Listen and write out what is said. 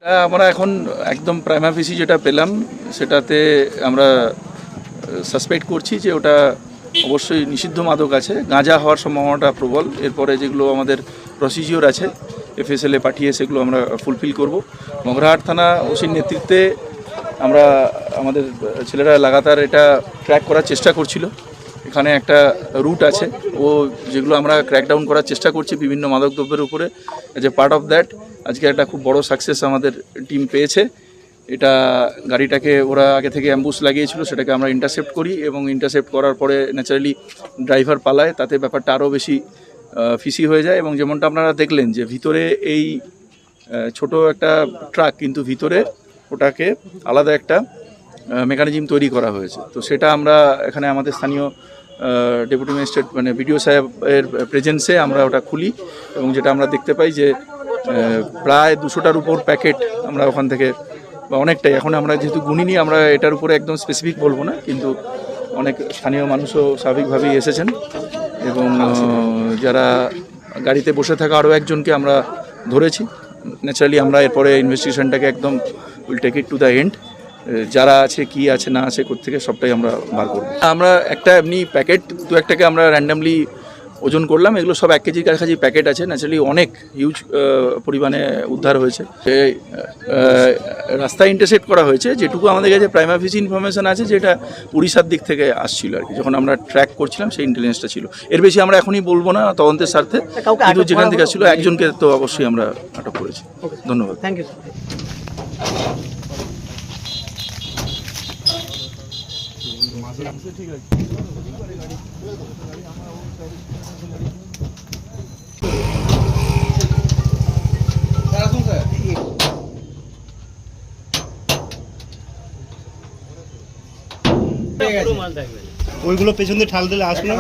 আমরা এখন একদম প্রাইমা ফেসি যেটা পেলাম সেটাতে আমরা সাসপেক্ট করছি যে ওটা অবশ্যই নিষিদ্ধ মাদক আছে, গাঁজা হওয়ার সম্ভাবনাটা প্রবল। এরপরে যেগুলো আমাদের প্রসিজিওর আছে এফএসএলে পাঠিয়ে সেগুলো আমরা ফুলফিল করব। মগরাহাট থানা ওসির নেতৃত্বে আমরা আমাদের ছেলেরা লাগাতার এটা ট্র্যাক করার চেষ্টা করছিল। এখানে একটা রুট আছে ও যেগুলো আমরা ক্র্যাকডাউন করার চেষ্টা করছি বিভিন্ন মাদকদ্রব্যের উপরে। As a part of that আজকে একটা খুব বড় সাকসেস আমাদের টিম পেয়েছে। এটা গাড়িটাকে ওরা আগে থেকে অ্যাম্বুশ লাগিয়েছিল, সেটাকে আমরা ইন্টারসেপ্ট করি এবং ইন্টারসেপ্ট করার পরে ন্যাচারালি ড্রাইভার পালায়, তাতে ব্যাপারটা আরও বেশি ফিসি হয়ে যায়। এবং যেমনটা আপনারা দেখলেন যে ভিতরে এই ছোট একটা ট্রাক, কিন্তু ভিতরে ওটাকে আলাদা একটা মেকানিজম তৈরি করা হয়েছে। তো সেটা আমরা এখানে আমাদের স্থানীয় ডেপুটি ম্যাজিস্ট্রেট মানে বিডিও সাহেবের প্রেজেন্সে আমরা ওটা খুলি এবং যেটা আমরা দেখতে পাই যে প্রায় 200টার উপর প্যাকেট আমরা ওখান থেকে বা অনেকটাই, এখন আমরা যেহেতু গুনিনি আমরা এটার উপরে একদম স্পেসিফিক বলবো না, কিন্তু অনেক স্থানীয় মানুষও স্বাভাবিকভাবেই এসেছেন এবং যারা গাড়িতে বসে থাকা আরও একজনকে আমরা ধরেছি। ন্যাচারালি আমরা এরপরে ইনভেস্টিগেশনটাকে একদম will take it to the end. যারা আছে কি আছে না আছে কোত্থেকে সবটাই আমরা বার করব। আমরা একটা এমনি প্যাকেট দু একটাকে আমরা র্যান্ডামলি ওজন করলাম, এগুলো সব 1 কেজির কাছাকাছি প্যাকেট আছে। ন্যাচারালি অনেক হিউজ পরিমাণে উদ্ধার হয়েছে। রাস্তায় ইন্টারসেপ্ট করা হয়েছে, যেটুকু আমাদের কাছে প্রাইমা ফেসি ইনফরমেশন আছে যেটা উড়িষ্যার দিক থেকে আসছিল আর কি, যখন আমরা ট্র্যাক করছিলাম সেই ইন্টেলিজেন্সটা ছিল। এর বেশি আমরা এখনই বলবো না তদন্তের স্বার্থে, কিন্তু যেখান থেকে আসছিল একজনকে তো অবশ্যই আমরা আটক করেছি। ধন্যবাদ। Thank you. ঠিক আছে। ওইগুলো পেছন দিয়ে ঠাল দিলে আসবে না।